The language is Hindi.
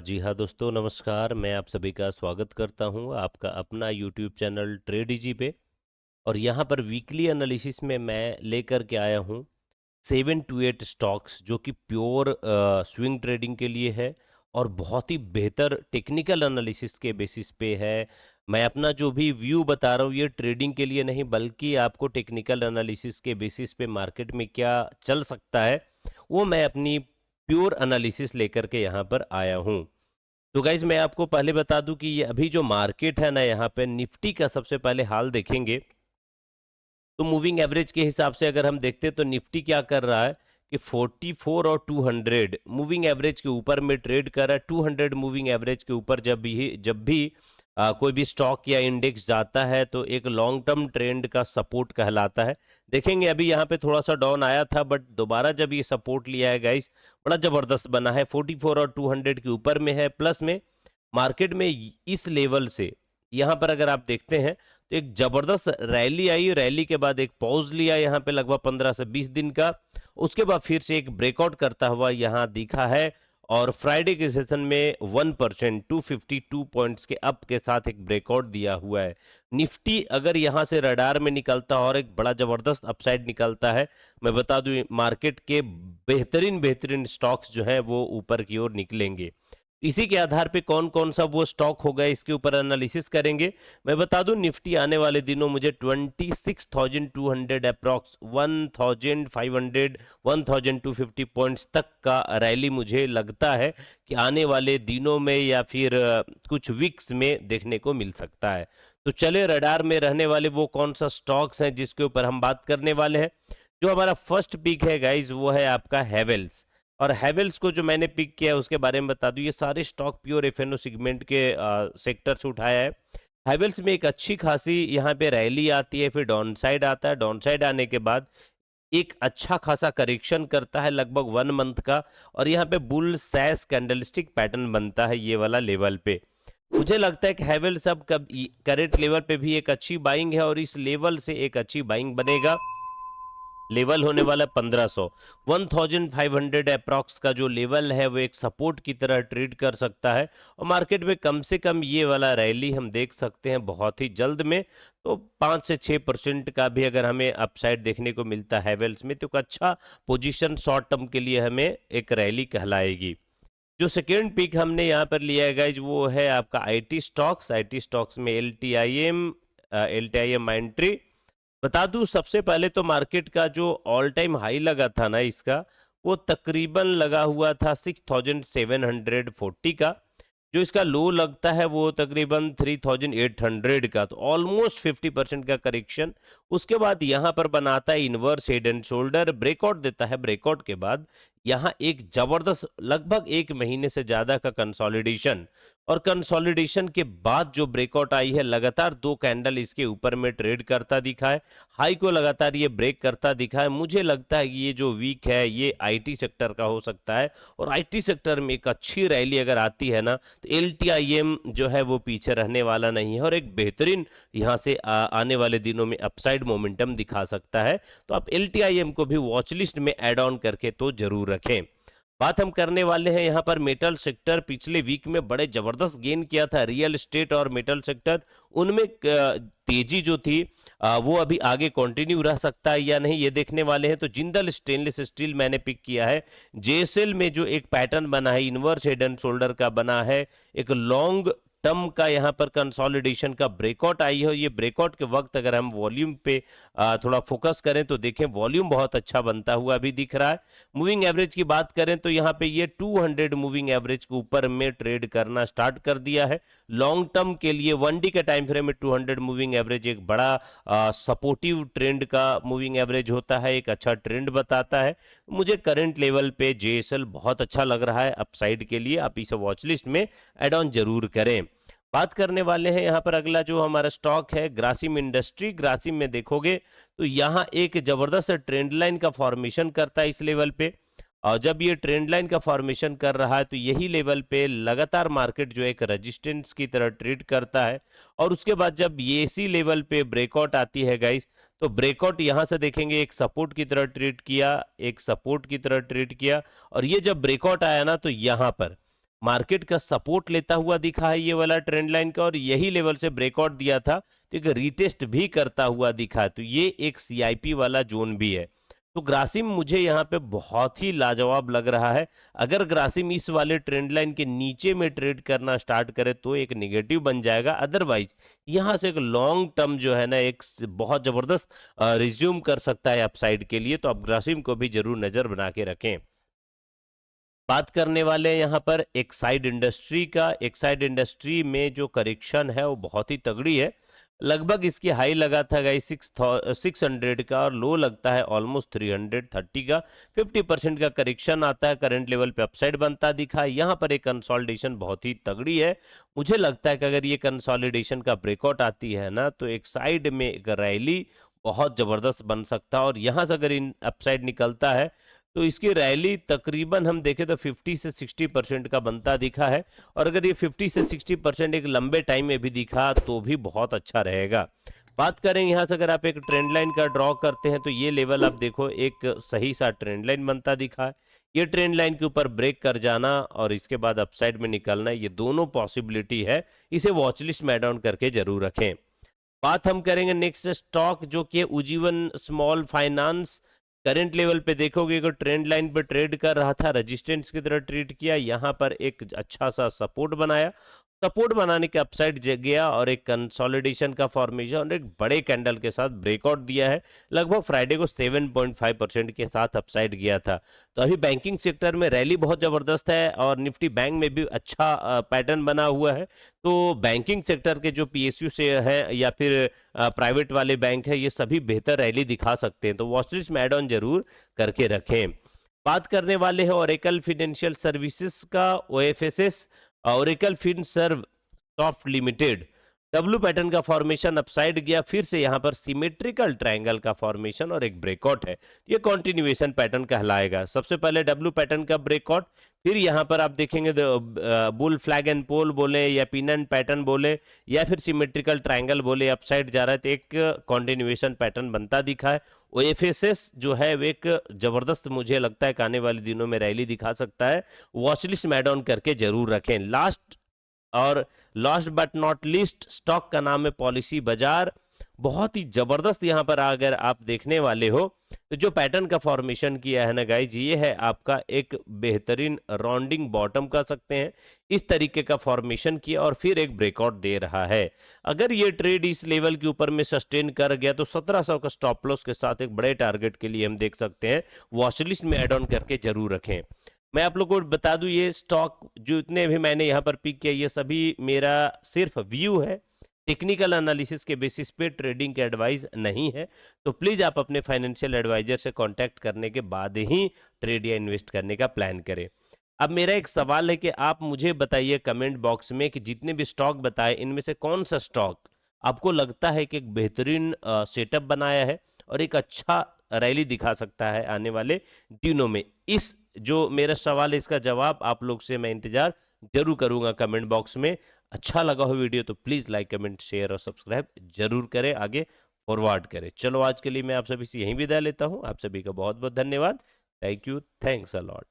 जी हाँ दोस्तों, नमस्कार। मैं आप सभी का स्वागत करता हूँ आपका अपना यूट्यूब चैनल ट्रेडिजी पे। और यहाँ पर वीकली एनालिसिस में मैं लेकर के आया हूँ 7 टू 8 स्टॉक्स जो कि प्योर स्विंग ट्रेडिंग के लिए है और बहुत ही बेहतर टेक्निकल एनालिसिस के बेसिस पे है। मैं अपना जो भी व्यू बता रहा हूँ ये ट्रेडिंग के लिए नहीं, बल्कि आपको टेक्निकल एनालिसिस के बेसिस पे मार्केट में क्या चल सकता है, वो मैं अपनी प्योर एनालिसिस लेकर के यहाँ पर आया हूँ। तो गाइज मैं आपको पहले बता दूं कि ये अभी जो मार्केट है ना, यहाँ पे निफ्टी का सबसे पहले हाल देखेंगे तो मूविंग एवरेज के हिसाब से अगर हम देखते हैं तो निफ्टी क्या कर रहा है कि 44 और 200 मूविंग एवरेज के ऊपर में ट्रेड कर रहा है। 200 मूविंग एवरेज के ऊपर जब भी कोई भी स्टॉक या इंडेक्स जाता है तो एक लॉन्ग टर्म ट्रेंड का सपोर्ट कहलाता है। देखेंगे अभी यहाँ पे थोड़ा सा डाउन आया था, बट दोबारा जब ये सपोर्ट लिया है गाइस, बड़ा जबरदस्त बना है। 44 और 200 के ऊपर में है। प्लस में मार्केट में इस लेवल से यहाँ पर अगर आप देखते हैं तो एक जबरदस्त रैली आई। रैली के बाद एक पॉज लिया यहाँ पे लगभग 15 से 20 दिन का। उसके बाद फिर से एक ब्रेकआउट करता हुआ यहाँ दिखा है और फ्राइडे के सेशन में 1% 252 पॉइंट्स के अप के साथ एक ब्रेकआउट दिया हुआ है। निफ्टी अगर यहाँ से रडार में निकलता और एक बड़ा जबरदस्त अपसाइड निकलता है, मैं बता दूं मार्केट के बेहतरीन बेहतरीन स्टॉक्स जो है वो ऊपर की ओर निकलेंगे। इसी के आधार पे कौन कौन सा वो स्टॉक होगा इसके ऊपर एनालिसिस करेंगे। मैं बता दूं निफ्टी आने वाले दिनों मुझे 26,200 अप्रॉक्स 1,500 1,250 पॉइंट्स तक का रैली मुझे लगता है कि आने वाले दिनों में या फिर कुछ वीक्स में देखने को मिल सकता है। तो चले रडार में रहने वाले वो कौन सा स्टॉक्स हैं जिसके ऊपर हम बात करने वाले हैं। जो हमारा फर्स्ट पिक है गाइज वो है आपका हैवेल्स। और हैवेल्स को जो मैंने पिक किया है उसके बारे में बता दूं, ये सारे स्टॉक प्योर एफएनओ सेगमेंट के सेक्टर से उठाया है। हैवेल्स में एक अच्छी खासी यहाँ पे रैली आती है, फिर डाउन साइड आता है। डाउन साइड आने के बाद एक अच्छा खासा करेक्शन करता है लगभग 1 मंथ का, और यहाँ पे बुल सैस कैंडलस्टिक पैटर्न बनता है ये वाला लेवल पे। मुझे लगता है कि हैवेल्स अब करेंट लेवल पे भी एक अच्छी बाइंग है और इस लेवल से एक अच्छी बाइंग बनेगा। लेवल होने वाला 1500 1500 अप्रॉक्स का जो लेवल है वो एक सपोर्ट की तरह ट्रीट कर सकता है। और मार्केट में कम से कम ये वाला रैली हम देख सकते हैं बहुत ही जल्द में। तो 5 से 6% का भी अगर हमें अपसाइड देखने को मिलता है हैवेल्स में तो एक अच्छा पोजीशन शॉर्ट टर्म के लिए हमें एक रैली कहलाएगी। जो सेकेंड पिक हमने यहाँ पर लिया है गाइज वो है आपका आईटी स्टॉक्स। आईटी स्टॉक्स में एल टी आई एम माइंट्री। बता दूं सबसे पहले तो मार्केट का जो ऑल टाइम हाई लगा था ना इसका, वो तकरीबन लगा हुआ था 6,740 का। जो इसका लो लगता है वो तकरीबन 3,800 का, तो ऑलमोस्ट 50% का करेक्शन। उसके बाद यहाँ पर बनाता है inverse head and shoulder, breakout देता है। ब्रेकआउट के बाद यहाँ एक जबरदस्त लगभग 1 महीने से ज्यादा का कंसोलिडेशन, और कंसोलिडेशन के बाद जो ब्रेकआउट आई है लगातार 2 कैंडल इसके ऊपर में ट्रेड करता दिखा है। हाई को लगातार ये ब्रेक करता दिखा है। मुझे लगता है कि ये जो वीक है ये आईटी सेक्टर का हो सकता है, और आईटी सेक्टर में एक अच्छी रैली अगर आती है ना तो एलटीआईएम जो है वो पीछे रहने वाला नहीं है और एक बेहतरीन यहाँ से आने वाले दिनों में अपसाइड मोमेंटम दिखा सकता है। तो आप एलटीआईएम को भी वॉच लिस्ट में ऐड ऑन करके तो जरूर रखें। बात हम करने वाले हैं यहाँ पर मेटल सेक्टर। पिछले वीक में बड़े जबरदस्त गेन किया था रियल एस्टेट और मेटल सेक्टर। उनमें तेजी जो थी वो अभी आगे कंटिन्यू रह सकता है या नहीं ये देखने वाले हैं। तो जिंदल स्टेनलेस स्टील मैंने पिक किया है। जेएसएल में जो एक पैटर्न बना है इनवर्स हेड एंड शोल्डर का बना है, एक लॉन्ग टर्म का यहाँ पर कंसोलिडेशन का ब्रेकआउट आई है। ये ब्रेकआउट के वक्त अगर हम वॉल्यूम पे थोड़ा फोकस करें तो देखें वॉल्यूम बहुत अच्छा बनता हुआ अभी दिख रहा है। मूविंग एवरेज की बात करें तो यहाँ पे ये 200 मूविंग एवरेज के ऊपर में ट्रेड करना स्टार्ट कर दिया है। लॉन्ग टर्म के लिए 1 डे के टाइम फ्रेम में 200 मूविंग एवरेज एक बड़ा सपोर्टिव ट्रेंड का मूविंग एवरेज होता है, एक अच्छा ट्रेंड बताता है। मुझे करंट लेवल पे जेएसएल बहुत अच्छा लग रहा है अपसाइड के लिए। आप इसे वॉच लिस्ट में एड ऑन जरूर करें। बात करने वाले हैं यहाँ पर अगला जो हमारा स्टॉक है ग्रासिम इंडस्ट्री। ग्रासिम में देखोगे तो यहाँ एक जबरदस्त ट्रेंड लाइन का फॉर्मेशन करता है इस लेवल पे। और जब ये ट्रेंड लाइन का फॉर्मेशन कर रहा है तो यही लेवल पे लगातार मार्केट जो एक रेजिस्टेंस की तरह ट्रीट करता है। और उसके बाद जब ये इसी लेवल पे ब्रेकआउट आती है गाइस, तो ब्रेकआउट यहाँ से देखेंगे एक सपोर्ट की तरह ट्रीट किया, एक सपोर्ट की तरह ट्रीट किया। और ये जब ब्रेकआउट आया ना तो यहाँ पर मार्केट का सपोर्ट लेता हुआ दिखा है ये वाला ट्रेंड लाइन का, और यही लेवल से ब्रेकआउट दिया था तो एक रीटेस्ट भी करता हुआ दिखा, तो ये एक सीआईपी वाला जोन भी है। तो ग्रासिम मुझे यहाँ पे बहुत ही लाजवाब लग रहा है। अगर ग्रासिम इस वाले ट्रेंड लाइन के नीचे में ट्रेड करना स्टार्ट करे तो एक निगेटिव बन जाएगा, अदरवाइज यहाँ से एक लॉन्ग टर्म जो है ना एक बहुत जबरदस्त रिज्यूम कर सकता है अपसाइड के लिए, तो आप ग्रासिम को भी जरूर नजर बना के रखें। बात करने वाले हैं यहाँ पर एक्साइड इंडस्ट्री का। एक्साइड इंडस्ट्री में जो करेक्शन है वो बहुत ही तगड़ी है। लगभग इसकी हाई लगा था गाइस 600 का, और लो लगता है ऑलमोस्ट 330 का। 50% का करेक्शन आता है, करंट लेवल पे अपसाइड बनता दिखा। यहाँ पर एक कंसोलिडेशन बहुत ही तगड़ी है। मुझे लगता है कि अगर ये कंसोलिडेशन का ब्रेकआउट आती है ना तो एक साइड में एक रैली बहुत जबरदस्त बन सकता है, और यहाँ से अगर इन अपसाइड निकलता है तो इसकी रैली तकरीबन हम देखें तो 50 से 60% का बनता दिखा है, और अगर ये 50 से 60% एक लंबे टाइम में भी दिखा तो भी बहुत अच्छा रहेगा। बात करें यहाँ से, अगर आप एक ट्रेंड लाइन का ड्रॉ करते हैं तो ये लेवल आप देखो एक सही सा ट्रेंड लाइन बनता दिखा है। ये ट्रेंड लाइन के ऊपर ब्रेक कर जाना और इसके बाद अपसाइड में निकलना, ये दोनों पॉसिबिलिटी है। इसे वॉच लिस्ट में ऐड ऑन करके जरूर रखें। बात हम करेंगे नेक्स्ट स्टॉक जो कि Ujjivan small finance. Current level पे देखोगे कि ट्रेंड लाइन पे ट्रेड कर रहा था, रेजिस्टेंस की तरह ट्रेड किया, यहाँ पर एक अच्छा सा सपोर्ट बनाया। सपोर्ट बनाने के अपसाइड गया और एक कंसोलिडेशन का फॉर्मेशन और एक बड़े कैंडल के साथ ब्रेकआउट दिया है। लगभग फ्राइडे को 7.5% के साथ अपसाइड गया था। तो अभी बैंकिंग सेक्टर में रैली बहुत जबरदस्त है, और निफ्टी बैंक में भी अच्छा पैटर्न बना हुआ है। तो बैंकिंग सेक्टर के जो पीएसयू से है या फिर प्राइवेट वाले बैंक है, ये सभी बेहतर रैली दिखा सकते हैं, तो वॉचलिस्ट में ऐड ऑन जरूर करके रखें। बात करने वाले हैं ओरेकल फाइनेंशियल सर्विसेज का, OFSS, Oracle Finserv soft limited. W pattern का फॉर्मेशन अपसाइड गया, फिर से यहाँ पर सिमेट्रिकल ट्रायंगल का फॉर्मेशन और एक ब्रेकआउट है। ये कॉन्टिन्यूएशन पैटर्न कहलाएगा। सबसे पहले डब्लू पैटर्न का ब्रेकआउट, फिर यहाँ पर आप देखेंगे बुल फ्लैग एंड पोल बोले या पिन पैटर्न बोले या फिर सिमेट्रिकल ट्रायंगल बोले, अपसाइड जा रहा है तो एक कॉन्टिन्यूएशन पैटर्न बनता दिखा है। ओएफएसएस जो है वो एक जबरदस्त, मुझे लगता है कि आने वाले दिनों में रैली दिखा सकता है। वॉचलिस्ट में ऐड ऑन करके जरूर रखें। Last but not least stock का नाम है पॉलिसी बाजार। बहुत ही जबरदस्त यहाँ पर अगर आप देखने वाले हो तो जो पैटर्न का फॉर्मेशन किया है ना गाइज, ये है आपका एक बेहतरीन राउंडिंग बॉटम कह सकते हैं। इस तरीके का फॉर्मेशन किया और फिर एक ब्रेकआउट दे रहा है। अगर ये ट्रेड इस लेवल के ऊपर में सस्टेन कर गया तो 1700 का स्टॉप लॉस के साथ एक बड़े टारगेट के लिए हम देख सकते हैं। वॉचलिस्ट में ऐड ऑन करके जरूर रखें। मैं आप लोग को बता दूं, ये स्टॉक जो इतने भी मैंने यहाँ पर पिक किया, ये सभी मेरा सिर्फ व्यू है, टेक्निकल एनालिसिस के बेसिस पे ट्रेडिंग के एडवाइस नहीं है। तो प्लीज़ आप अपने फाइनेंशियल एडवाइजर से कांटेक्ट करने के बाद ही ट्रेड या इन्वेस्ट करने का प्लान करें। अब मेरा एक सवाल है कि आप मुझे बताइए कमेंट बॉक्स में कि जितने भी स्टॉक बताए इनमें से कौन सा स्टॉक आपको लगता है कि एक बेहतरीन सेटअप बनाया है और एक अच्छा रैली दिखा सकता है आने वाले दिनों में। इस जो मेरा सवाल है इसका जवाब आप लोग से मैं इंतजार जरूर करूंगा कमेंट बॉक्स में। अच्छा लगा हो वीडियो तो प्लीज़ लाइक कमेंट शेयर और सब्सक्राइब जरूर करें, आगे फॉरवर्ड करें। चलो आज के लिए मैं आप सभी से यहीं विदा लेता हूं। आप सभी का बहुत बहुत धन्यवाद। Thank you, thanks a lot.